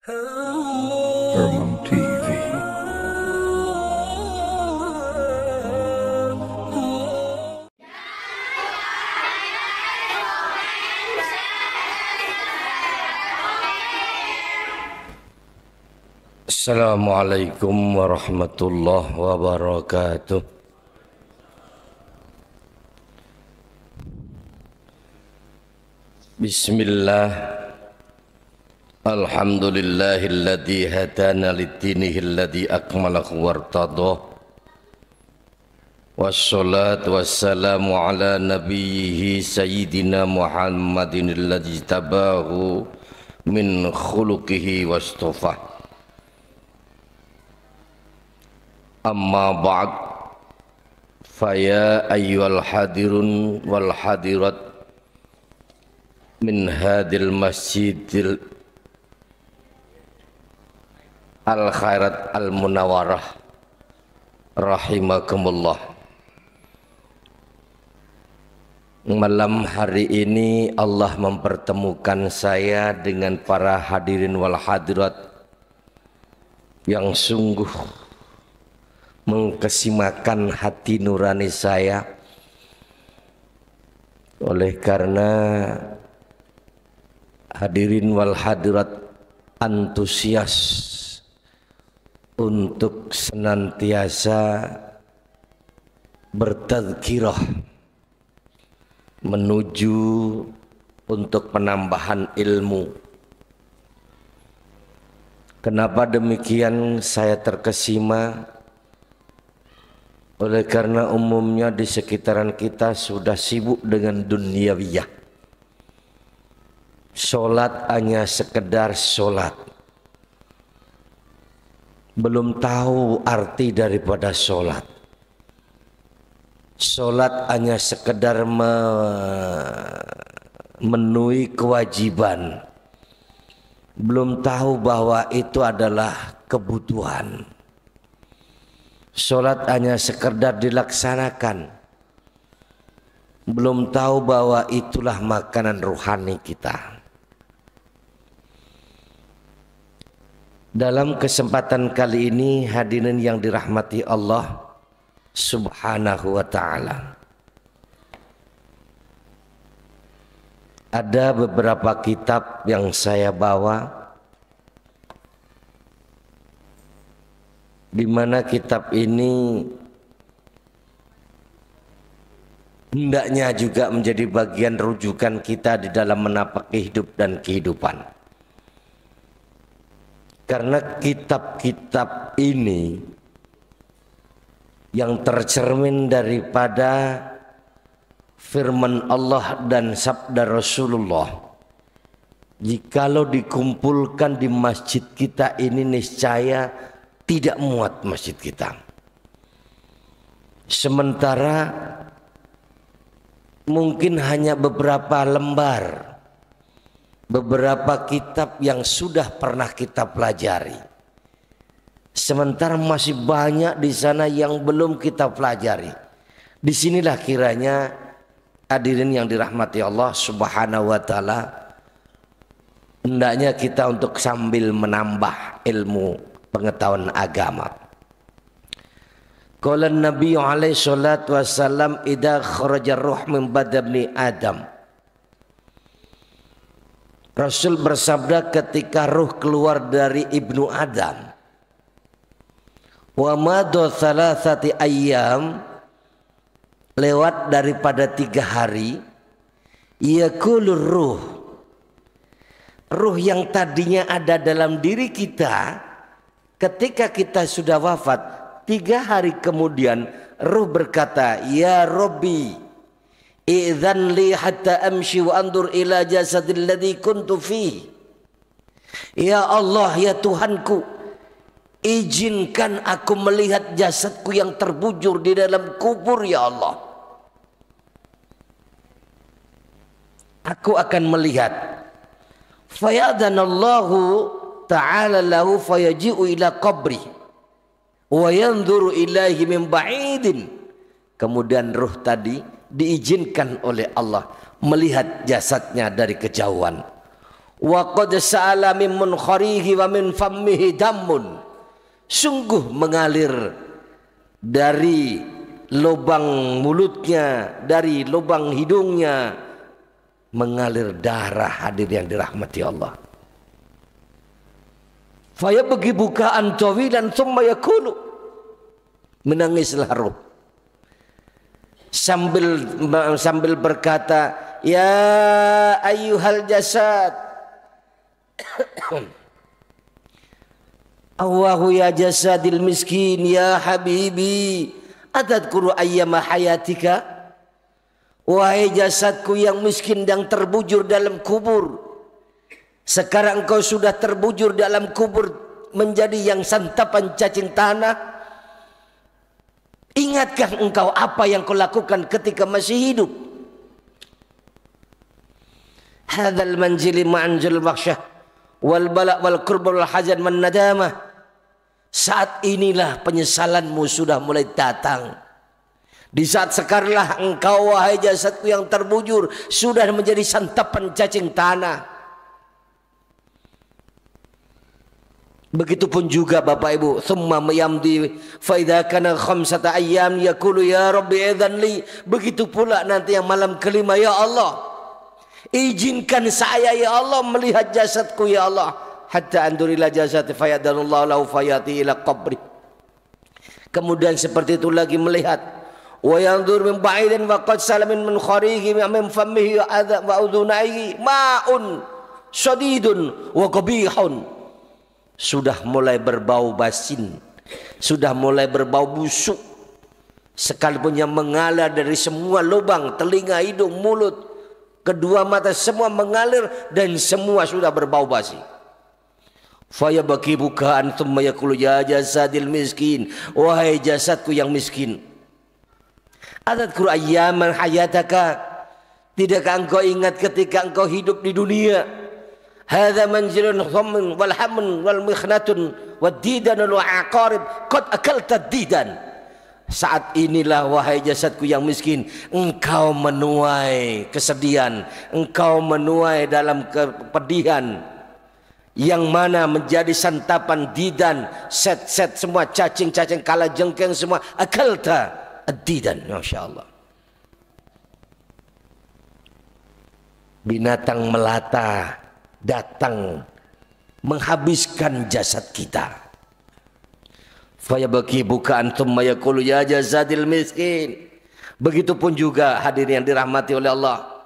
Herman TV. Assalamualaikum warahmatullahi wabarakatuh. Bismillah. Alhamdulillahilladzi hadana lid-dinihilladzi akmalahu wartadah. Wassalatu wassalamu ala nabiyhi sayyidina Muhammadin alladzi tabahu min khuluqihi wastafah. Amma ba'd, faya ayyuhal hadirun wal hadirat min hadil masjidil al khairat al munawwarah rahimakumullah. Malam hari ini Allah mempertemukan saya dengan para hadirin wal hadirat yang sungguh mengkesimakan hati nurani saya. Oleh karena hadirin wal hadirat antusias untuk senantiasa bertazkirah menuju untuk penambahan ilmu. Kenapa demikian saya terkesima? Oleh karena umumnya di sekitaran kita sudah sibuk dengan duniawiyah. Sholat hanya sekedar sholat, belum tahu arti daripada sholat. Sholat hanya sekedar memenuhi kewajiban, belum tahu bahwa itu adalah kebutuhan. Sholat hanya sekedar dilaksanakan, belum tahu bahwa itulah makanan rohani kita. Dalam kesempatan kali ini, hadirin yang dirahmati Allah Subhanahu wa ta'ala, ada beberapa kitab yang saya bawa, di mana kitab ini hendaknya juga menjadi bagian rujukan kita di dalam menapaki hidup dan kehidupan. Karena kitab-kitab ini yang tercermin daripada firman Allah dan sabda Rasulullah, jikalau dikumpulkan di masjid kita ini niscaya tidak muat masjid kita. Sementara mungkin hanya beberapa lembar, beberapa kitab yang sudah pernah kita pelajari. Sementara masih banyak di sana yang belum kita pelajari. Disinilah kiranya hadirin yang dirahmati Allah Subhanahu wa ta'ala, hendaknya kita untuk sambil menambah ilmu pengetahuan agama. Qala Nabi alaihi salatu wassalam, idza kharaja ruh min badani Adam. Rasul bersabda ketika ruh keluar dari ibnu Adam, wa madha thalathati ayyam, lewat daripada 3 hari, yaqulur ruh yang tadinya ada dalam diri kita, ketika kita sudah wafat 3 hari kemudian, ruh berkata, ya Rabbi idzan li hatta amshi wa andur ila jasadil ladzi kuntu fi. Ya Allah, ya Tuhanku, izinkan aku melihat jasadku yang terbujur di dalam kubur, ya Allah. Aku akan melihat. Fayadanallahu ta'ala lahu fayaji'u ila qabri wa yanzuru ilaihi min ba'idin. Kemudian ruh tadi diizinkan oleh Allah melihat jasadnya dari kejauhan. Wa qad sa'ala min munkharihi wa min fammihi damun. Sungguh mengalir dari lubang mulutnya, dari lubang hidungnya mengalir darah. Hadirin yang dirahmati Allah. Faya bagi bukaan tawilan thumma yakulu, menangislah ruh sambil berkata, ya ayyuhal jasad, Allahu ya jasadil miskin ya habibi, atadkuru ayyama hayatika. Wahai jasadku yang miskin yang terbujur dalam kubur, sekarang engkau sudah terbujur dalam kubur menjadi yang santapan cacing tanah. Ingatkah engkau apa yang kau lakukan ketika masih hidup? Hadzal manzili ma'anjil bakhsyah wal bala' wal qurb wal hazan man nadamah. Saat inilah penyesalanmu sudah mulai datang. Di saat sekaranglah engkau wahai jasadku yang terbujur sudah menjadi santapan cacing tanah. Begitupun juga Bapak Ibu, thumma yamdi fa idza kana khamsata ayyam yaqulu ya rabbi idzan li. Begitu pula nanti yang malam kelima, ya Allah, izinkan saya ya Allah melihat jasadku ya Allah, hatta andur ila jasadi fayadanullahu lahu fayati ila qabri. Kemudian seperti itu lagi melihat, wa yanzur min ba'idin wa qad salamin min kharihi min fammihi wa udhunaihi ma'un shadidun wa qabihun. Sudah mulai berbau basin, sudah mulai berbau busuk, sekalipun yang mengalir dari semua lubang, telinga, hidung, mulut, kedua mata, semua mengalir dan semua sudah berbau basi. Faya baki bukaan thumma yaqulu ya jasadil miskin, wahai jasadku yang miskin, atadkuru ayyaman hayataka, tidakkah engkau ingat ketika engkau hidup di dunia? Hadza manzilun khammun wal hamun wal mikhnatun wad didan wal aqarib qad akalta didan. Saat inilah wahai jasadku yang miskin, engkau menuai kesedihan, engkau menuai dalam kepedihan, yang mana menjadi santapan didan, set-set semua, cacing-cacing kala jengkeng semua, akalta ad-didan. Masyaallah. Binatang melata datang menghabiskan jasad kita. Fayabaki bukaan thumma yaqulu ya jasadil miskin. Begitupun juga hadirin yang dirahmati oleh Allah,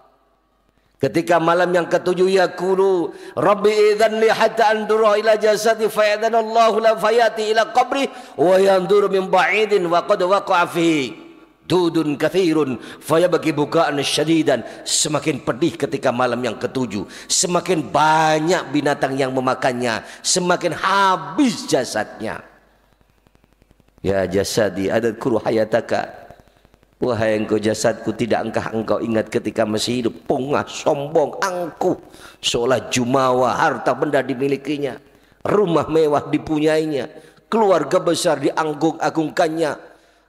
ketika malam yang ketujuh yaqulu rabbi idzan li hatta andura ila jasadi fayadanallahu la fayati ila qabri wa yanzuru min ba'idin wa qad waqa'a fihi dudun kathirun fayabaki bukaan syadidan. Semakin pedih ketika malam yang ketujuh, semakin banyak binatang yang memakannya, semakin habis jasadnya. Ya jasadi adadkuru hayataka, wahai engkau jasadku, tidak engkau ingat ketika masih hidup? Pongah, sombong, angkuh, seolah jumawa, harta benda dimilikinya, rumah mewah dipunyainya, keluarga besar diagung-agungkannya,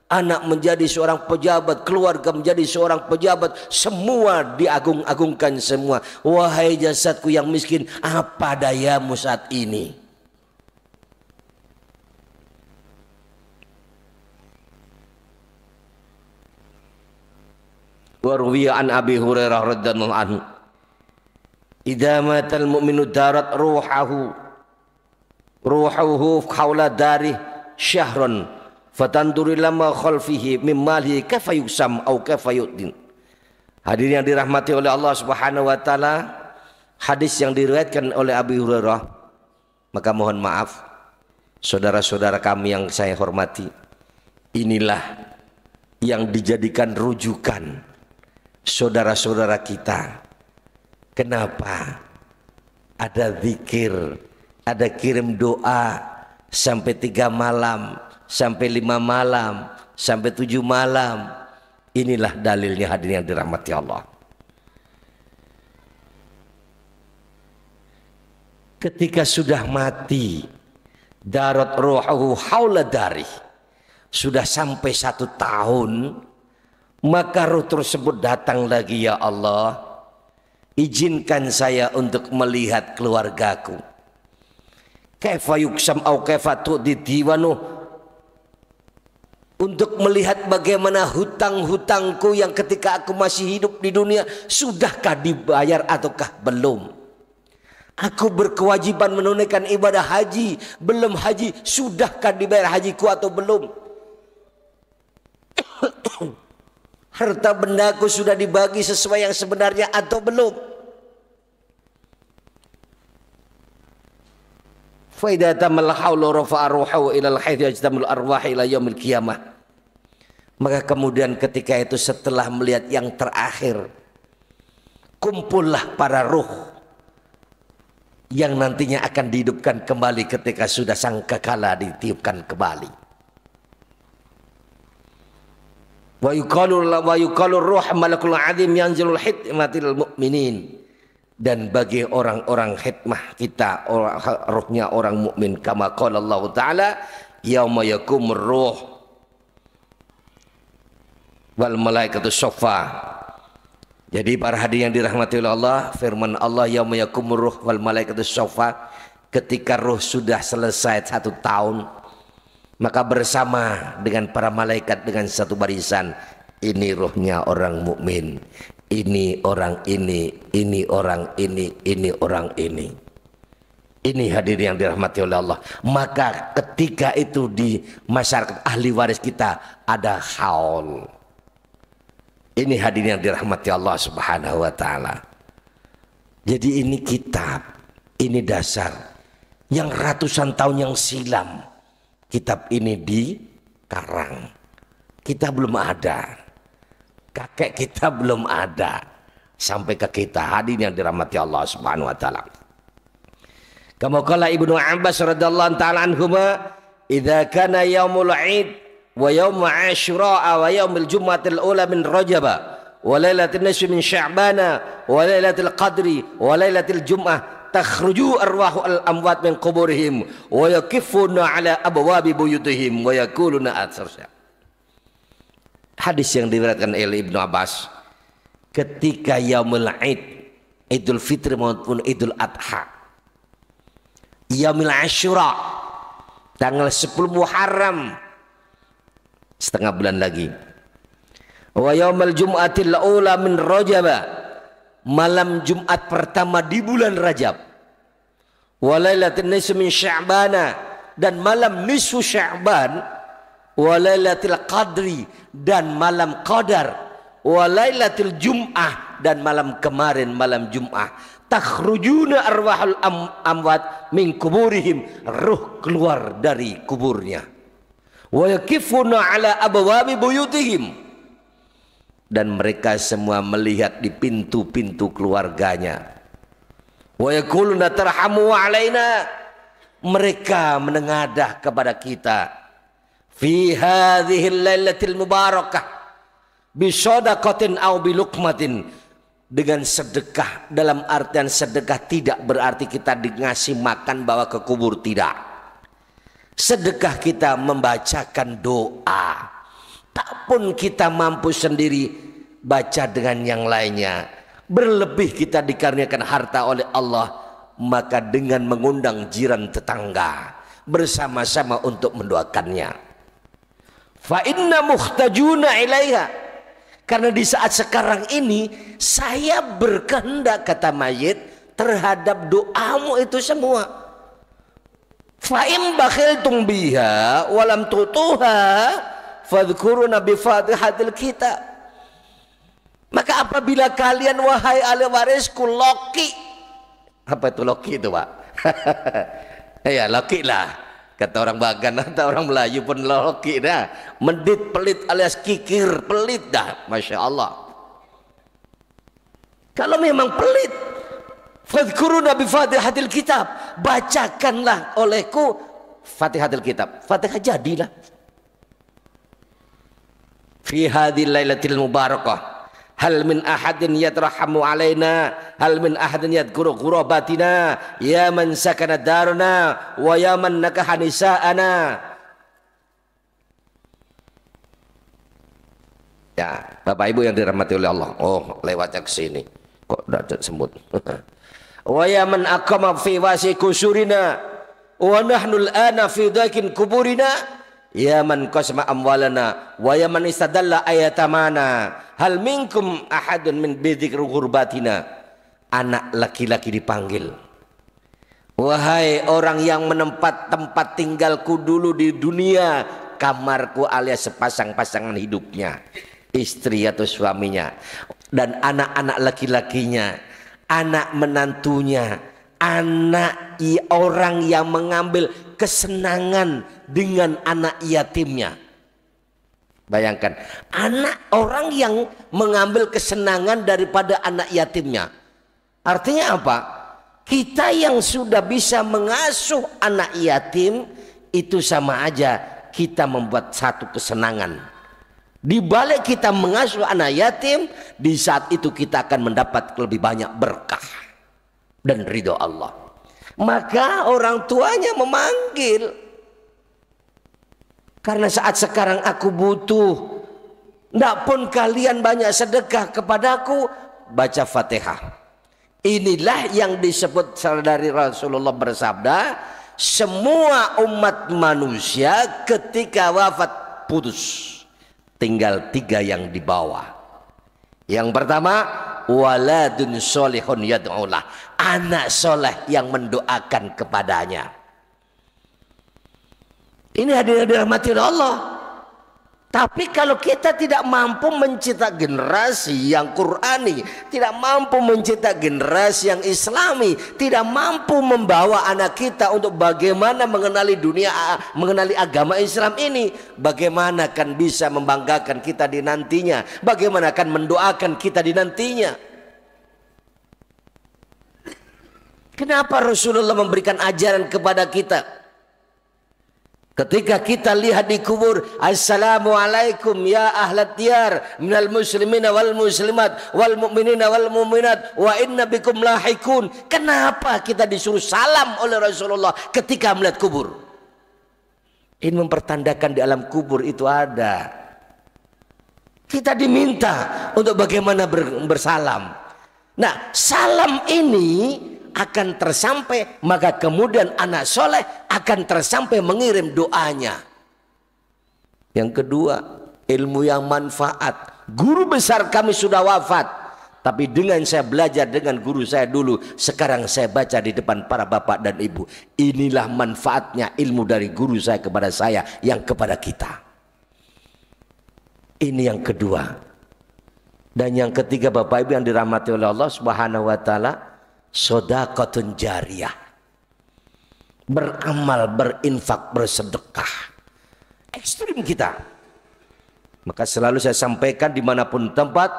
anak menjadi seorang pejabat, keluarga menjadi seorang pejabat, semua diagung-agungkan semua. Wahai jasadku yang miskin, apa dayamu saat ini? Warwiya an Abi Hurairah radhiyallahu anhu, idza matal mu'minu darat ruhuhu khawla dari syahrun fatanduri lama khalfihi min malihi kaifa yuksam au kaifa yu'din. Hadirin yang dirahmati oleh Allah Subhanahu wa taala, hadis yang diriwayatkan oleh Abi Hurairah. Maka mohon maaf saudara-saudara kami yang saya hormati, inilah yang dijadikan rujukan saudara-saudara kita. Kenapa? Ada zikir, ada kirim doa sampai 3 malam, sampai 5 malam, sampai 7 malam. Inilah dalilnya hadirin yang dirahmati Allah. Ketika sudah mati, darat ruhuhu haula dari, sudah sampai 1 tahun, maka ruh tersebut datang lagi, ya Allah, izinkan saya untuk melihat keluargaku. Kaifa yuksam au kaifa tu'di diwanu, untuk melihat bagaimana hutang-hutangku yang ketika aku masih hidup di dunia sudahkah dibayar ataukah belum. Aku berkewajiban menunaikan ibadah haji, belum haji, sudahkah dibayar hajiku atau belum. Harta bendaku sudah dibagi sesuai yang sebenarnya atau belum. Fa idza tamal haulu rafa'a ruhu ila al-haidz yajtamul arwah ila yaumil qiyamah. Maka kemudian ketika itu setelah melihat yang terakhir, kumpullah para ruh yang nantinya akan dihidupkan kembali ketika sudah sangkakala ditiupkan kembali. Wa yuqalu ruh malakul azim yanzilul hikmatil mu'minin. Dan bagi orang-orang hikmah kita, ruhnya orang mukmin, kama qala Allah Ta'ala yauma yakumur ruh wal malaikatu shoffa. Jadi para hadirin yang dirahmati oleh Allah, firman Allah yauma yakumur ruh wal malaikatu shoffa, ketika ruh sudah selesai 1 tahun, maka bersama dengan para malaikat dengan satu barisan, ini ruhnya orang mukmin, ini orang ini orang ini orang ini. Ini hadirin yang dirahmati oleh Allah. Maka ketika itu di masyarakat ahli waris kita ada haul. Ini hadirin yang dirahmati Allah Subhanahu wa taala. Jadi ini kitab, ini dasar yang ratusan tahun yang silam kitab ini dikarang. Kita belum ada, kakek kita belum ada, sampai ke kita. Hadirin yang dirahmati Allah Subhanahu wa taala. Kama qala Ibnu Abbas radhiyallahu taala anhuma, idza kana yaumul 'id wa yaum Asyura wa yaumil jum'atil ula min Rajab wa lailatul nisfi min Sya'ban wa lailatul qadri wa lailatul jum'ah takhruju arwahul amwat min quburihim wa yakifuna ala abwabi buyutihim wa yaquluna atsarsa. Hadis yang diriwayatkan oleh Ibnu Abbas, ketika yaumul Id, Idul Fitri maupun Idul Adha, yaumul Asyura tanggal 10 Muharram, setengah bulan lagi, wa yaumul Jum'atil ula min Rajab, malam Jumat pertama di bulan Rajab, wa lailatul nisfi min Sya'ban, dan malam nisfu Sya'ban, wa lailatul qadri, dan malam qadar, wa lailatul jum'ah, dan malam kemarin malam Jum'ah, takhrujuna arwahul amwat min kuburihim, ruh keluar dari kuburnya, wa yakifuna ala abwabi buyutihim, dan mereka semua melihat di pintu-pintu keluarganya, wa yaquluna tarhamu alaina, mereka menengadah kepada kita, fi hadhil lailatil mubarakah bi shadaqatin aw bi luqmatin, dengan sedekah. Dalam artian sedekah tidak berarti kita ngasih makan bawa ke kubur, tidak. Sedekah kita membacakan doa, tak pun kita mampu sendiri, baca dengan yang lainnya. Berlebih kita dikaruniakan harta oleh Allah, maka dengan mengundang jiran tetangga bersama-sama untuk mendoakannya. Fa inna muhtajuna ilaiha, karena di saat sekarang ini saya berkehendak, kata mayit, terhadap doamu itu semua. Fa in bakhiltum biha walam tutuha fadhkuruna bi fatihatil kitab, maka apabila kalian wahai ahli warisku loki, apa itu loki itu Pak? Ya loki lah, kata orang Bagan atau orang Melayu pun loki dah, medit pelit alias kikir pelit dah, masya Allah. Kalau memang pelit, fadhkuruna bi fatihatil kitab, bacakanlah olehku fatihatil kitab, fatihah jadilah. Fi hadhil lailatil mubarakah hal min ahadin yatrahamu alaina, hal min ahadin yadhkuru ghurabatina, ya man sakana daruna wa ya man nakaha nisa'ana. Ya Bapak Ibu yang dirahmati oleh Allah, oh lewatnya ke sini, Kok tidak semut? Wa ya man aqama fi wasi kusurina wa nahnu al-ana fi dhakin kuburina ya man qasama amwalana wa ya man istadalla ayatamana hal minkum ahadun min bidzikri ghurbatina. Anak laki-laki dipanggil, wahai orang yang menempat tempat tinggalku dulu di dunia, kamarku alias sepasang-pasangan hidupnya, istri atau suaminya, dan anak-anak laki-lakinya, anak menantunya, anak orang yang mengambil kesenangan dengan anak yatimnya. Bayangkan, anak orang yang mengambil kesenangan daripada anak yatimnya. Artinya apa? Kita yang sudah bisa mengasuh anak yatim itu sama aja kita membuat satu kesenangan. Di balik kita mengasuh anak yatim, di saat itu kita akan mendapat lebih banyak berkah dan ridho Allah. Maka orang tuanya memanggil, karena saat sekarang aku butuh, ndak pun kalian banyak sedekah kepadaku, baca Fatihah. Inilah yang disebut dari Rasulullah bersabda, semua umat manusia ketika wafat putus, tinggal 3 yang di bawah. Yang pertama, waladun sholihun yad'ulah, anak soleh yang mendoakan kepadanya. Ini hadirin dirahmati Allah. Tapi kalau kita tidak mampu mencetak generasi yang Qurani, tidak mampu mencetak generasi yang Islami, tidak mampu membawa anak kita untuk bagaimana mengenali dunia, mengenali agama Islam ini, bagaimana akan bisa membanggakan kita di nantinya, bagaimana akan mendoakan kita di nantinya. Kenapa Rasulullah memberikan ajaran kepada kita? Ketika kita lihat di kubur, assalamualaikum ya ahlat diyar minal muslimina wal muslimat wal mu'minina wal mu'minat wa inna bikum lahikun. Kenapa kita disuruh salam oleh Rasulullah ketika melihat kubur? Ini mempertandakan di alam kubur itu ada. Kita diminta untuk bagaimana bersalam. Nah, salam ini akan tersampai, maka kemudian anak soleh akan tersampai mengirim doanya. Yang kedua, ilmu yang manfaat. Guru besar kami sudah wafat, tapi dengan saya belajar dengan guru saya dulu, sekarang saya baca di depan para bapak dan ibu. Inilah manfaatnya ilmu dari guru saya kepada saya, yang kepada kita. Ini yang kedua. Dan yang ketiga, bapak ibu yang dirahmati oleh Allah Subhanahu wa taala, shadaqatun jariyah, beramal, berinfak, bersedekah. Ekstrim kita. Maka selalu saya sampaikan dimanapun tempat,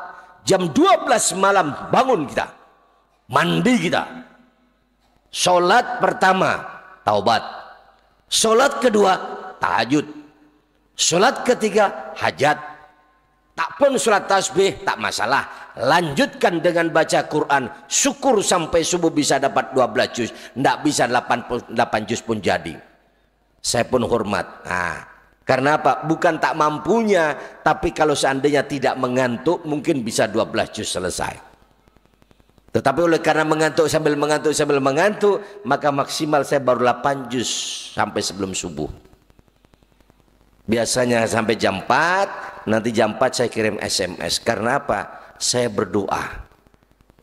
jam 12 malam bangun kita, mandi kita, sholat pertama taubat, sholat kedua tahajud, sholat ketiga hajat. Tak pun sholat tasbih tak masalah, lanjutkan dengan baca Quran, syukur sampai subuh bisa dapat 12 juz, tidak bisa 8 juz pun jadi. Saya pun hormat. Nah, karena apa? Bukan tak mampunya, tapi kalau seandainya tidak mengantuk mungkin bisa 12 juz selesai. Tetapi oleh karena mengantuk sambil mengantuk, maka maksimal saya baru 8 juz sampai sebelum subuh. Biasanya sampai jam 4, nanti jam 4 saya kirim SMS. Karena apa? Saya berdoa,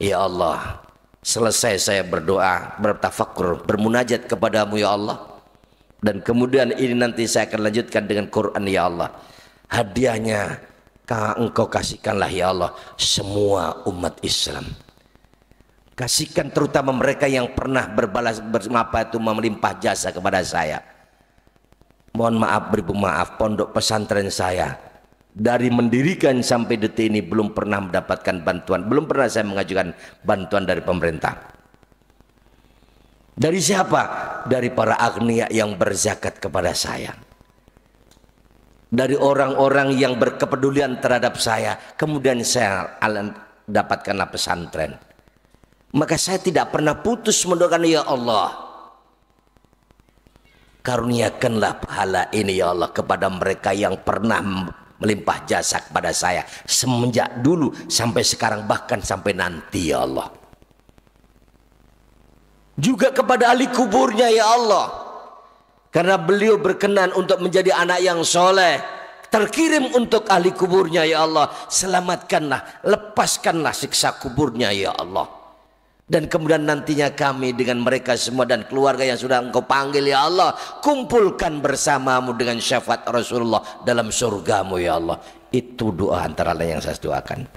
ya Allah, selesai saya berdoa, bertafakur, bermunajat kepadamu ya Allah, dan kemudian ini nanti saya akan lanjutkan dengan Quran ya Allah. Hadiahnya engkau kasihkanlah ya Allah semua umat Islam. Kasihkan terutama mereka yang pernah melimpah jasa kepada saya. Mohon maaf, beribu maaf, pondok pesantren saya dari mendirikan sampai detik ini belum pernah mendapatkan bantuan, belum pernah saya mengajukan bantuan dari pemerintah. Dari siapa? Dari para agniya yang berzakat kepada saya, dari orang-orang yang berkepedulian terhadap saya, kemudian saya dapatkanlah pesantren. Maka saya tidak pernah putus mendoakan, ya Allah, karuniakanlah pahala ini ya Allah kepada mereka yang pernah melimpah jasa kepada saya semenjak dulu sampai sekarang, bahkan sampai nanti ya Allah. Juga kepada ahli kuburnya ya Allah, karena beliau berkenan untuk menjadi anak yang soleh, terkirim untuk ahli kuburnya ya Allah. Selamatkanlah, lepaskanlah siksa kuburnya ya Allah. Dan kemudian nantinya kami dengan mereka semua dan keluarga yang sudah Engkau panggil ya Allah, kumpulkan bersamamu dengan syafaat Rasulullah dalam surgamu ya Allah. Itu doa antara lain yang saya doakan.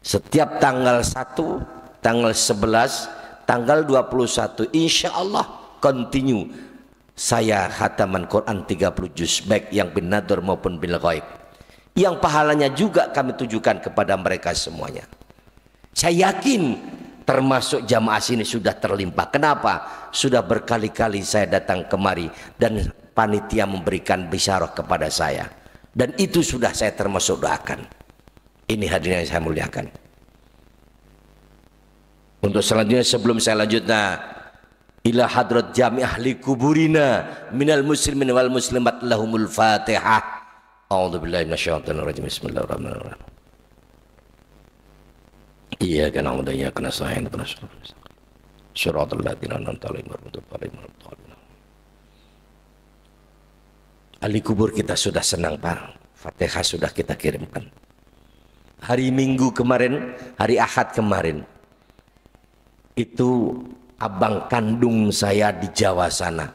Setiap tanggal 1, tanggal 11, tanggal 21 insya Allah continue saya khataman Quran 30 juz, baik yang bin nador maupun bil ghaib, yang pahalanya juga kami tujukan kepada mereka semuanya. Saya yakin termasuk jamaah sini sudah terlimpah. Kenapa? Sudah berkali-kali saya datang kemari dan panitia memberikan bisyarah kepada saya, dan itu sudah saya termasuk doakan. Ini hadirin yang saya muliakan. Untuk selanjutnya, sebelum saya lanjutkan, ila hadrat jami ahli kuburina minal muslimin wal muslimat lahumul fatihah. A'udzubillahi minasyaitonir rajim. Bismillahirrahmanirrahim. Iya kan Allah ya kena saya kena syaratul ladzina an'amta alaihim ahli kubur kita sudah senang Pak, Fatihah sudah kita kirimkan. Hari Minggu kemarin, hari Ahad kemarin, itu abang kandung saya di Jawa sana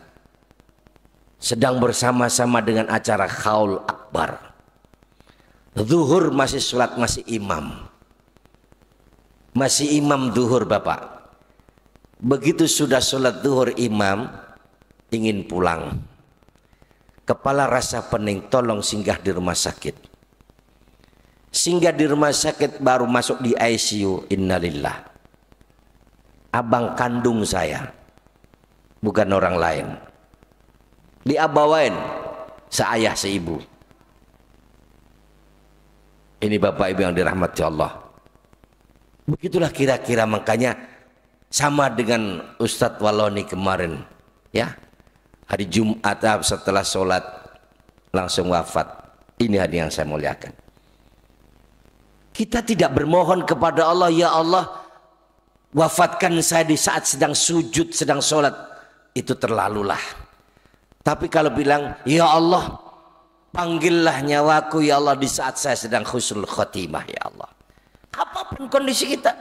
sedang bersama-sama dengan acara Khaul Akbar. Zuhur masih sholat, masih imam. Masih imam duhur Bapak. Begitu sudah sholat duhur imam ingin pulang, kepala rasa pening, tolong singgah di rumah sakit. Singgah di rumah sakit, baru masuk di ICU. Innalillah. Abang kandung saya, bukan orang lain. Diabawain seayah seibu. Ini Bapak Ibu yang dirahmati Allah. Begitulah kira-kira, makanya sama dengan Ustadz Waloni kemarin ya, hari Jumat setelah sholat langsung wafat. Ini hadirin yang saya muliakan. Kita tidak bermohon kepada Allah, ya Allah wafatkan saya di saat sedang sujud, sedang sholat, itu terlalulah. Tapi kalau bilang ya Allah panggillah nyawaku ya Allah di saat saya sedang husnul khotimah ya Allah, apapun kondisi kita,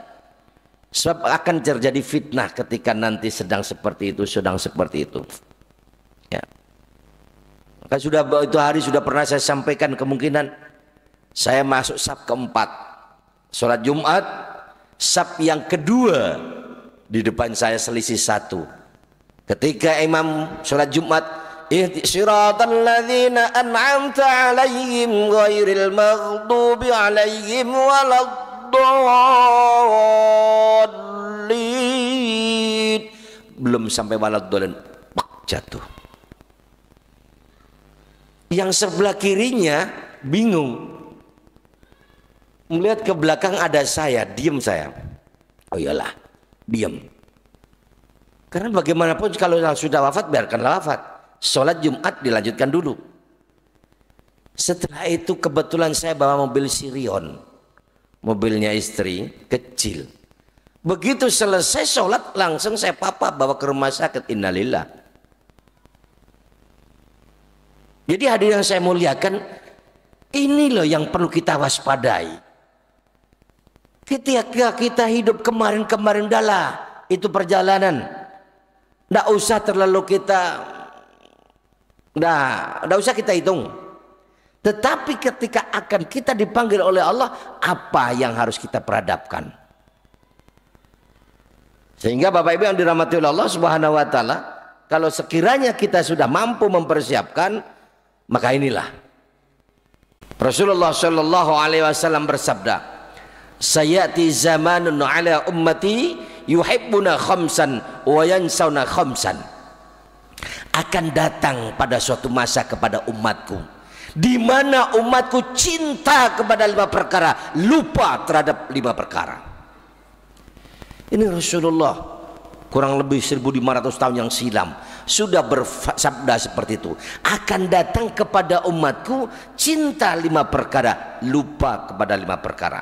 sebab akan terjadi fitnah ketika nanti sedang seperti itu, sedang seperti itu ya. Maka sudah itu hari sudah pernah saya sampaikan, kemungkinan saya masuk saf keempat sholat Jumat, saf yang kedua di depan saya selisih satu. Ketika imam sholat Jumat, siratal ladzina an'amta 'alaihim ghairil maghdubi 'alaihim waladdallin, belum sampai waladdallin jatuh. Yang sebelah kirinya bingung, melihat ke belakang ada saya, diam saya. Oh iyalah, diam. Karena bagaimanapun kalau sudah wafat biarkanlah wafat. Sholat Jumat dilanjutkan dulu. Setelah itu kebetulan saya bawa mobil Sirion, mobilnya istri kecil. Begitu selesai sholat langsung saya papa bawa ke rumah sakit. Innalillah. Jadi hadirin yang saya muliakan, ini loh yang perlu kita waspadai. Ketika kita hidup kemarin-kemarin adalah itu perjalanan. Tidak usah terlalu kita, tidak usah kita hitung. Tetapi ketika akan kita dipanggil oleh Allah, apa yang harus kita peradapkan? Sehingga Bapak Ibu yang dirahmati oleh Allah Subhanahu wa taala, kalau sekiranya kita sudah mampu mempersiapkan, maka inilah Rasulullah Shallallahu Alaihi Wasallam bersabda, sayati zamanun ala ummati yuhibbuna khamsan wa yansawna khamsan. Akan datang pada suatu masa kepada umatku, di mana umatku cinta kepada 5 perkara, lupa terhadap 5 perkara. Ini Rasulullah kurang lebih 1500 tahun yang silam sudah bersabda seperti itu, akan datang kepada umatku cinta 5 perkara, lupa kepada 5 perkara.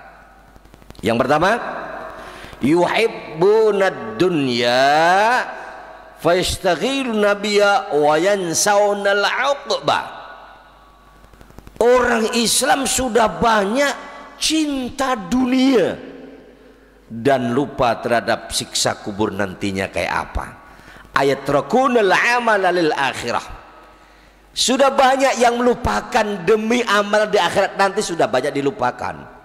Yang pertama, yuhibbunad dunya fayastaghiluna biha wa yansawnal 'uqba. Orang Islam sudah banyak cinta dunia dan lupa terhadap siksa kubur nantinya kayak apa. Ayat rakunal amal lil akhirah. Sudah banyak yang melupakan demi amal di akhirat nanti, sudah banyak dilupakan.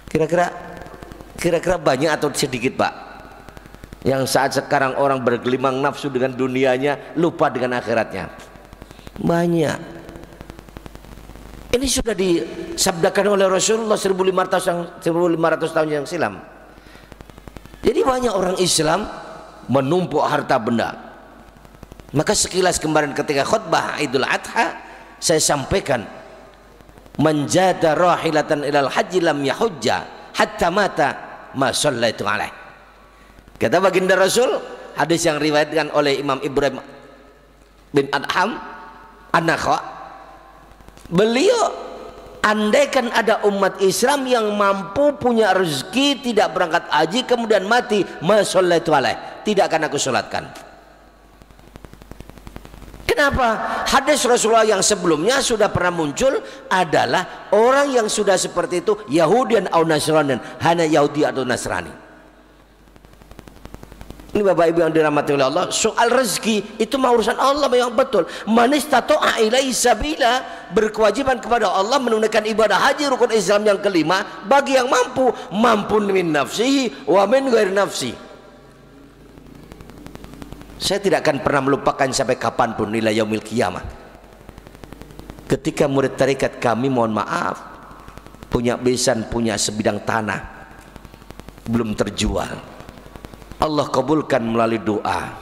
Kira-kira banyak atau sedikit, Pak, yang saat sekarang orang bergelimang nafsu dengan dunianya, lupa dengan akhiratnya? Banyak. Ini sudah disabdakan oleh Rasulullah 1500 tahun yang silam. Jadi banyak orang Islam menumpuk harta benda. Maka sekilas kemarin ketika khutbah Idul Adha saya sampaikan, manjada rahilatan ilal haji lam yahujja hatta mata ma sallaitu alaih. Kata baginda Rasul, hadis yang riwayatkan oleh Imam Ibrahim bin Adham An-Nakha, beliau, andaikan ada umat Islam yang mampu punya rezeki tidak berangkat haji kemudian mati, ma sallaitu alaih, tidak akan aku sholatkan. Kenapa? Hadis Rasulullah yang sebelumnya sudah pernah muncul adalah orang yang sudah seperti itu Yahudian atau Nasrani, hanya Yahudi atau Nasrani. Ini Bapak Ibu yang dirahmati oleh Allah, soal rezeki itu mah urusan Allah yang betul. Man istata'a ilaihi sabila, berkewajiban kepada Allah menunaikan ibadah haji rukun Islam yang kelima bagi yang mampu, mampu min nafsihi wa min ghairi nafsi. Saya tidak akan pernah melupakan sampai kapanpun nilai yaumil qiyamah. Ketika murid tarekat kami, mohon maaf, punya besan, punya sebidang tanah belum terjual, Allah kabulkan melalui doa.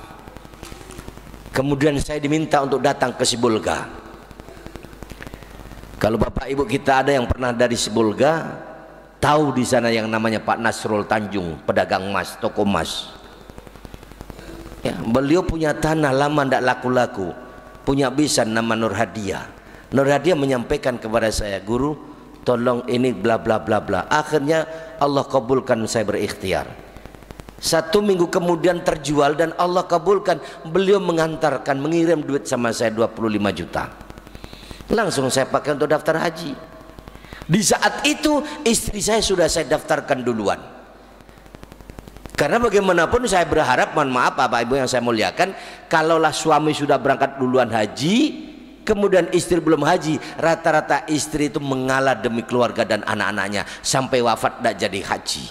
Kemudian saya diminta untuk datang ke Sibolga. Kalau Bapak Ibu kita ada yang pernah dari Sibolga, tahu di sana yang namanya Pak Nasrul Tanjung, pedagang emas, toko emas. Ya, beliau punya tanah lama tidak laku-laku, punya besan nama Nur Hadiah. Nur Hadiah menyampaikan kepada saya, guru, tolong ini bla bla bla bla. Akhirnya Allah kabulkan saya berikhtiar. 1 minggu kemudian terjual dan Allah kabulkan. Beliau mengantarkan, mengirim duit sama saya 25 juta. Langsung saya pakai untuk daftar haji. Di saat itu istri saya sudah saya daftarkan duluan. Karena bagaimanapun saya berharap, mohon maaf Bapak Ibu yang saya muliakan, kalaulah suami sudah berangkat duluan haji, kemudian istri belum haji, rata-rata istri itu mengalah demi keluarga dan anak-anaknya sampai wafat tidak jadi haji.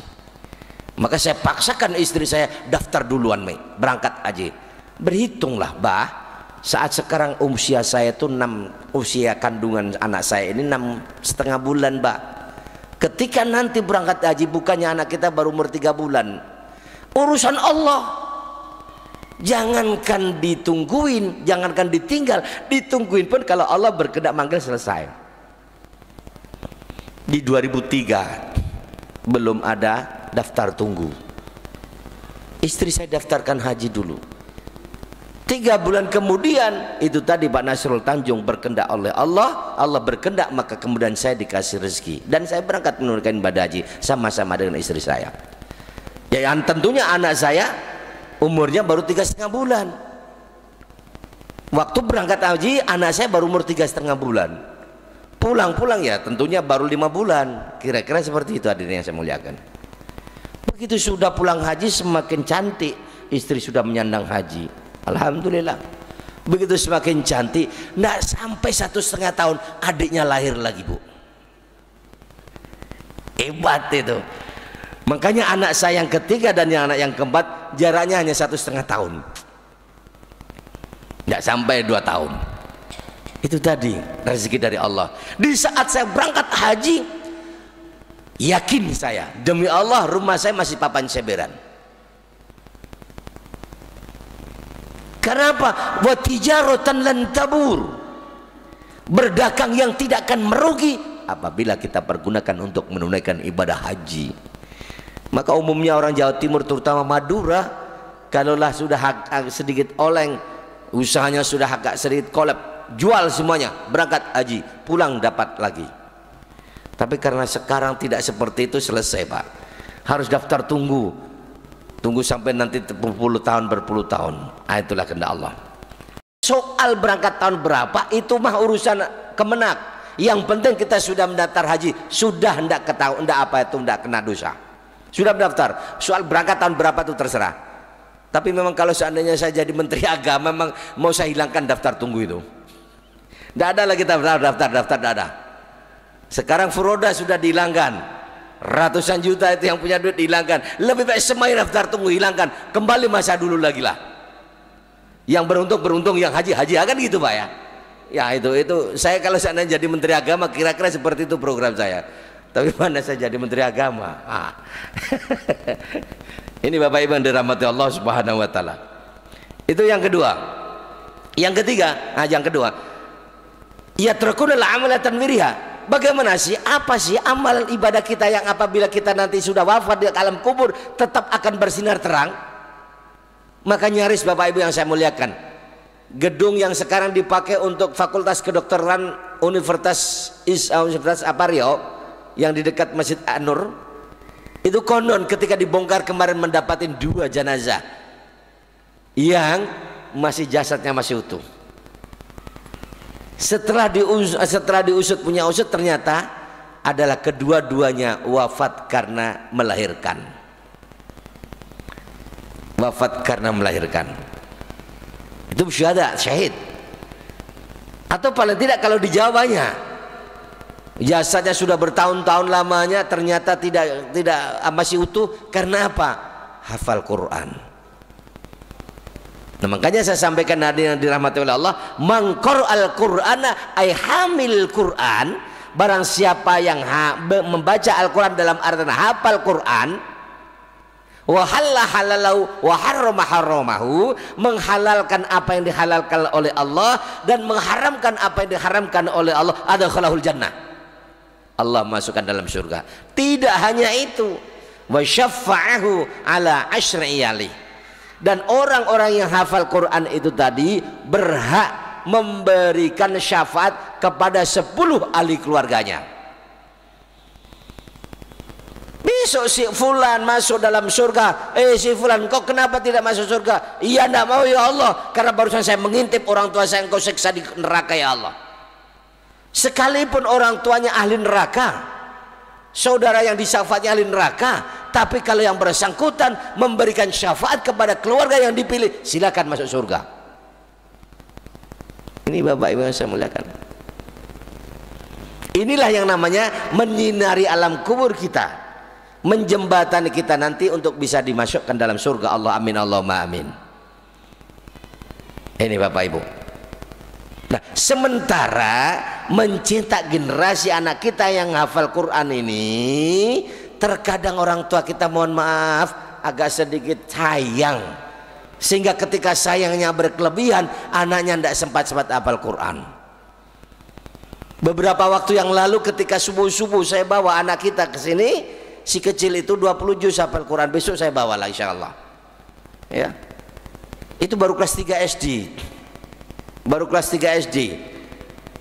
Maka saya paksakan istri saya daftar duluan, berangkat haji. Berhitunglah, bah, saat sekarang usia saya itu usia kandungan anak saya ini 6,5 bulan, bah. Ketika nanti berangkat haji, bukannya anak kita baru umur 3 bulan. Urusan Allah. Jangankan ditungguin, jangankan ditinggal, ditungguin pun kalau Allah berkehendak manggil selesai. Di 2003 belum ada daftar tunggu. Istri saya daftarkan haji dulu. 3 bulan kemudian itu tadi Pak Nasrul Tanjung berkehendak oleh Allah, Allah berkehendak maka kemudian saya dikasih rezeki dan saya berangkat menunaikan ibadah haji sama-sama dengan istri saya. Ya, yang tentunya anak saya umurnya baru 3,5 bulan. Waktu berangkat haji anak saya baru umur 3,5 bulan. Pulang-pulang ya tentunya baru 5 bulan. Kira-kira seperti itu hadirin yang saya muliakan. Begitu sudah pulang haji semakin cantik, istri sudah menyandang haji. Alhamdulillah. Begitu semakin cantik, tidak sampai 1,5 tahun adiknya lahir lagi, Bu. Hebat itu. Makanya anak saya yang ketiga dan yang anak yang keempat jaraknya hanya 1,5 tahun, tidak sampai 2 tahun. Itu tadi rezeki dari Allah. Di saat saya berangkat haji, yakin saya demi Allah rumah saya masih papan seberan. Karena apa? Wa tijaratan lan tabur, berdagang yang tidak akan merugi apabila kita pergunakan untuk menunaikan ibadah haji. Maka umumnya orang Jawa Timur terutama Madura Kalaulah sudah sedikit oleng, usahanya sudah agak sedikit kolab, jual semuanya, berangkat haji, pulang dapat lagi. Tapi karena sekarang tidak seperti itu, selesai Pak. Harus daftar tunggu sampai nanti berpuluh tahun. Itulah kehendak Allah. Soal berangkat tahun berapa itu mah urusan kemenak. Yang penting kita sudah mendaftar haji, sudah hendak ketahui, hendak kena dosa. Sudah mendaftar. Soal berangkat tahun berapa itu terserah. Tapi memang kalau seandainya saya jadi menteri agama, memang mau saya hilangkan daftar tunggu itu. Tidak ada lagi daftar, tidak ada. Sekarang furoda sudah dihilangkan, ratusan juta itu yang punya duit dihilangkan. Lebih baik semuanya daftar tunggu, hilangkan, kembali masa dulu lagi lah. Yang beruntung, yang haji akan gitu Pak ya. Ya itu saya kalau seandainya jadi menteri agama kira-kira seperti itu program saya. Tapi mana saya jadi menteri agama? Ini Bapak Ibu yang dirahmati Allah Subhanahu wa taala. Itu yang kedua. Yang ketiga, yang kedua. Ya terkunal amalatan wiriha. Bagaimana sih, apa sih amal ibadah kita yang apabila kita nanti sudah wafat di alam kubur tetap akan bersinar terang? Maka nyaris Bapak Ibu yang saya muliakan, gedung yang sekarang dipakai untuk Fakultas Kedokteran Universitas Riau yang di dekat Masjid An-Nur, itu konon ketika dibongkar kemarin mendapatin 2 jenazah yang masih jasadnya masih utuh. Setelah diusut punya usut, ternyata adalah kedua-duanya wafat karena melahirkan. Itu syahid. Atau paling tidak kalau di Jawanya jasadnya sudah bertahun-tahun lamanya, ternyata tidak masih utuh. Karena apa? Hafal Quran. Nah, makanya saya sampaikan hadirin yang dirahmati oleh Allah, mangkor al-Qur'ana ay hamil Quran. Barang siapa yang membaca Al-Quran dalam artian hafal Quran, wa halala halalahu wa harrama harramahu, menghalalkan apa yang dihalalkan oleh Allah dan mengharamkan apa yang diharamkan oleh Allah, adkhalahul jannah, Allah masukkan dalam surga. Tidak hanya itu, wa syaffa'ahu ala asyri iyali, dan orang-orang yang hafal Quran itu tadi berhak memberikan syafaat kepada 10 ahli keluarganya. Besok si fulan masuk dalam surga, si fulan kok kenapa tidak masuk surga? Iya tidak mau ya Allah, karena barusan saya mengintip orang tua saya, engkau siksa di neraka ya Allah. Sekalipun orang tuanya ahli neraka, saudara yang disyafaatnya ahli neraka, tapi kalau yang bersangkutan memberikan syafaat kepada keluarga yang dipilih, silakan masuk surga. Ini Bapak Ibu yang saya muliakan. Inilah yang namanya menyinari alam kubur kita, menjembatani kita nanti untuk bisa dimasukkan dalam surga Allah. Amin Allahumma amin. Ini Bapak Ibu. Nah, sementara mencetak generasi anak kita yang hafal Quran ini, terkadang orang tua kita mohon maaf agak sedikit sayang, sehingga ketika sayangnya berkelebihan anaknya tidak sempat hafal Quran. Beberapa waktu yang lalu ketika subuh-subuh saya bawa anak kita ke sini, si kecil itu 20 juz hafal Quran. Besok saya bawa lah insya Allah ya. Itu baru kelas 3 SD, baru kelas 3 SD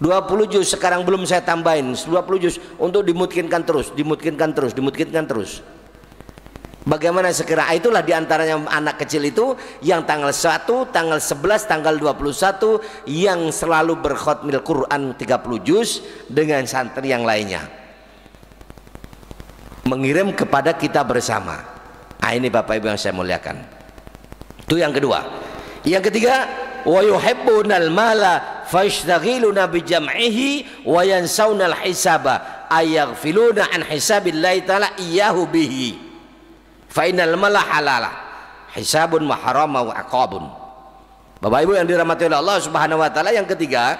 20 juz. Sekarang belum saya tambahin 20 juz untuk dimungkinkan terus. Bagaimana sekira itulah diantaranya anak kecil itu yang tanggal 1, tanggal 11, tanggal 21 yang selalu berkhotmil Quran 30 juz dengan santri yang lainnya, mengirim kepada kita bersama. Ini Bapak Ibu yang saya muliakan. Itu yang kedua. Yang ketiga, wa yuhibbunal mala fayashtaghiluna bi jam'ihi wa yansawna al-hisaba ayaghfiluna an hisabillahi ta'ala iyyahu bihi fa innal mala halala hisabun wa harama wa aqabun. Bapak Ibu yang dirahmati oleh Allah Subhanahu wa taala, yang ketiga,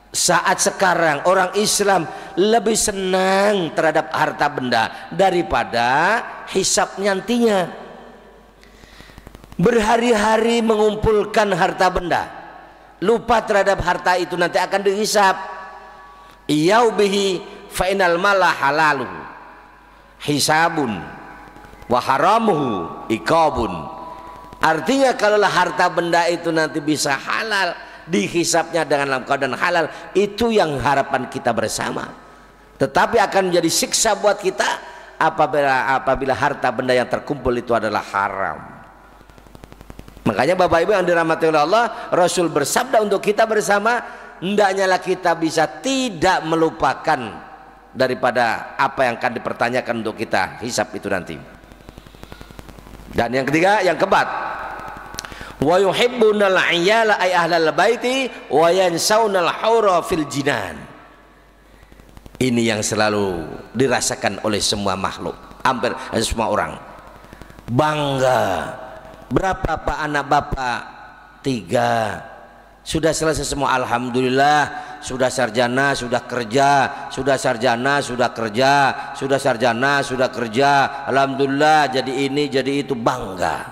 saat sekarang orang Islam lebih senang terhadap harta benda daripada hisab nantinya. Berhari-hari mengumpulkan harta benda, lupa terhadap harta itu nanti akan dihisab. Iyau bihi fa inal mala halalu hisabun wa haramuhu iqabun. Artinya kalaulah harta benda itu nanti bisa halal, dihisapnya dalam keadaan halal, itu yang harapan kita bersama. Tetapi akan menjadi siksa buat kita apabila harta benda yang terkumpul itu adalah haram. Makanya Bapak Ibu yang dirahmati oleh Allah, Rasul bersabda untuk kita bersama, hendaknya kita bisa tidak melupakan daripada apa yang akan dipertanyakan untuk kita hisap itu nanti. Dan yang ketiga, yang keempat, wa yuhibbunal iyala ay ahlal baiti wa yansaunal haura fil jinan. Ini yang selalu dirasakan oleh semua makhluk, hampir semua orang. Bangga. Berapa Pak anak Bapak? 3. Sudah selesai semua, alhamdulillah. Sudah sarjana, sudah kerja. Sudah sarjana, sudah kerja. Sudah sarjana, sudah kerja. Alhamdulillah, jadi ini, jadi itu. Bangga.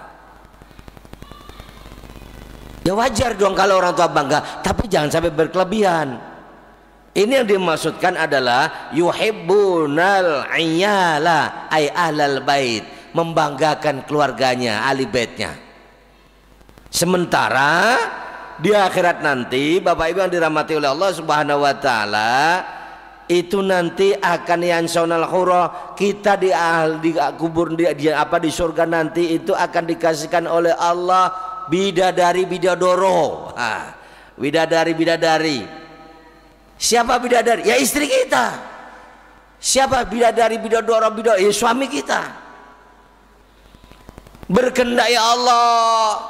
Ya wajar dong kalau orang tua bangga, tapi jangan sampai berkelebihan. Ini yang dimaksudkan adalah yuhibbunal iyala ay ahlal bait, membanggakan keluarganya, ahli baitnya. Sementara di akhirat nanti, Bapak Ibu yang dirahmati oleh Allah Subhanahu wa taala, itu nanti akan yansaunal hura, kita di kubur di surga nanti itu akan dikasihkan oleh Allah bidadari bidadoro. Bidadari. Siapa bidadari? Ya istri kita. Siapa bidadari bidadoro? Ya suami kita. Berkehendak ya Allah,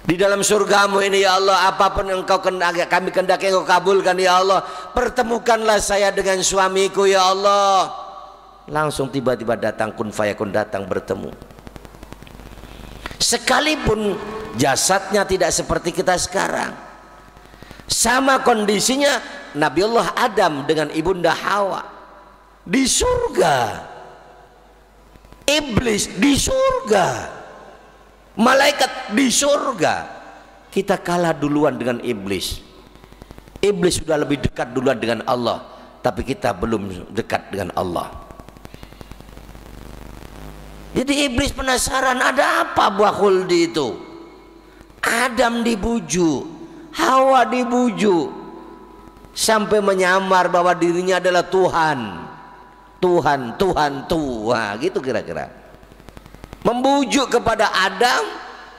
di dalam surgamu ini ya Allah, apapun yang kau kehendaki, kami kehendaki kau kabulkan ya Allah. Pertemukanlah saya dengan suamiku ya Allah. Langsung tiba-tiba datang, kun fayakun, datang bertemu. Sekalipun jasadnya tidak seperti kita sekarang, sama kondisinya Nabiullah Adam dengan ibunda Hawa di surga, iblis di surga, malaikat di surga. Kita kalah duluan dengan iblis. Iblis sudah lebih dekat duluan dengan Allah, tapi kita belum dekat dengan Allah. Jadi iblis penasaran, ada apa buah khuldi itu? Adam dibujuk, Hawa dibujuk, sampai menyamar bahwa dirinya adalah Tuhan. Tuhan, Tuhan, Tuhan, gitu kira-kira. Membujuk kepada Adam,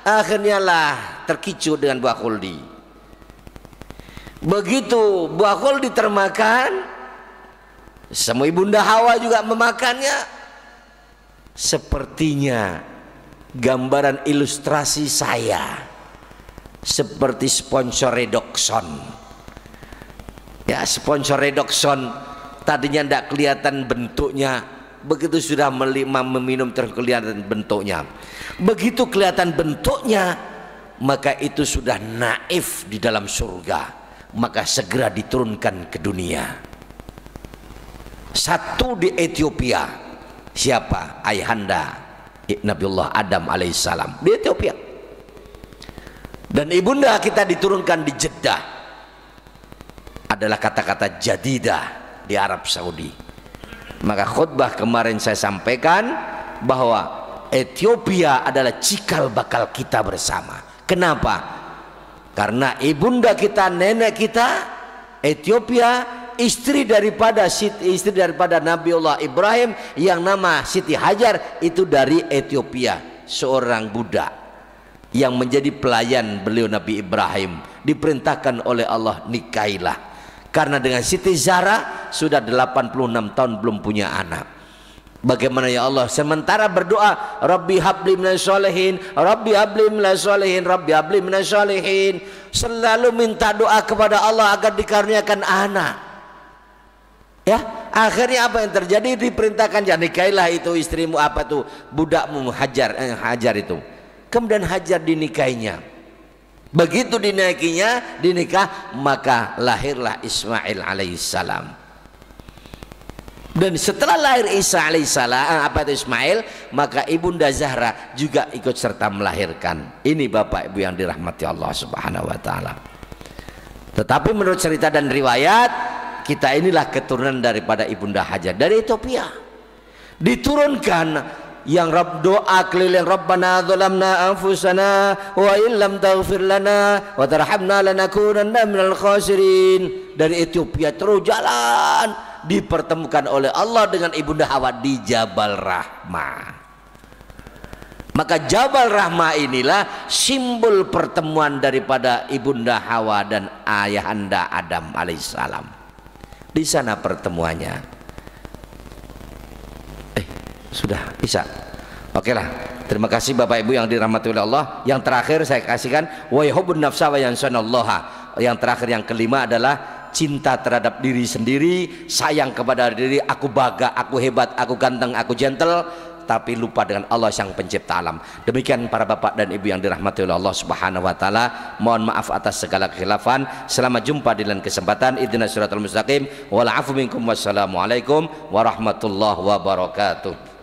akhirnya lah terkicu dengan buah khuldi. Begitu buah khuldi termakan, semua ibunda Hawa juga memakannya. Sepertinya gambaran ilustrasi saya seperti sponsor Redoxon. Ya, sponsor Redoxon tadinya tidak kelihatan bentuknya, begitu sudah meminum terus kelihatan bentuknya. Begitu kelihatan bentuknya, maka itu sudah naif di dalam surga, maka segera diturunkan ke dunia. Satu di Ethiopia, siapa? Ayahanda Nabiullah Adam alaihissalam di Ethiopia. Dan ibunda kita diturunkan di Jeddah, adalah kata-kata jadidah di Arab Saudi. Maka khutbah kemarin saya sampaikan bahwa Ethiopia adalah cikal bakal kita bersama. Kenapa? Karena ibunda kita, nenek kita Ethiopia, istri daripada Nabiullah Ibrahim yang nama Siti Hajar, itu dari Ethiopia, seorang budak yang menjadi pelayan beliau Nabi Ibrahim, diperintahkan oleh Allah nikahilah. Karena dengan Siti Zahra sudah 86 tahun belum punya anak. Bagaimana ya Allah, sementara berdoa Rabbi habli minas sholihin, Rabbi habli minas sholihin, Rabbi habli minas sholihin, selalu minta doa kepada Allah agar dikaruniakan anak. Ya, akhirnya apa yang terjadi? Diperintahkan, ya nikahilah itu istrimu, apa tuh, budakmu Hajar itu. Kemudian Hajar dinikahinya. Begitu dinikah, maka lahirlah Ismail alaihissalam. Dan setelah lahir Isa alaihissalam, apa itu Ismail, maka ibunda Zahra juga ikut serta melahirkan. Ini Bapak Ibu yang dirahmati Allah Subhanahu wa taala. Tetapi menurut cerita dan riwayat, kita inilah keturunan daripada ibunda Hajar dari Ethiopia. Diturunkan yang Rabb doa keliling, Rabbana dzalamna anfusana wa illam taghfir lana wa tarhamna lanakunanna minal khasirin. Dari Ethiopia terus jalan, dipertemukan oleh Allah dengan Ibunda Hawa di Jabal Rahmah. Maka Jabal Rahmah inilah simbol pertemuan daripada Ibunda Hawa dan ayahanda Adam alaihissalam. Di sana pertemuannya. Sudah bisa. Oke lah. Terima kasih Bapak Ibu yang dirahmati oleh Allah. Yang terakhir saya kasihkan wa yuhibbun nafsa wa yansunallaha. Yang terakhir, yang kelima adalah cinta terhadap diri sendiri, sayang kepada diri. Aku bangga, aku hebat, aku ganteng, aku gentle, tapi lupa dengan Allah sang pencipta alam. Demikian para bapak dan ibu yang dirahmati oleh Allah Subhanahu wa taala. Mohon maaf atas segala kekhilafan. Selamat jumpa di lain kesempatan. Ihdinas siratal mustaqim wal afu minkum. Wassalamualaikum warahmatullahi wabarakatuh.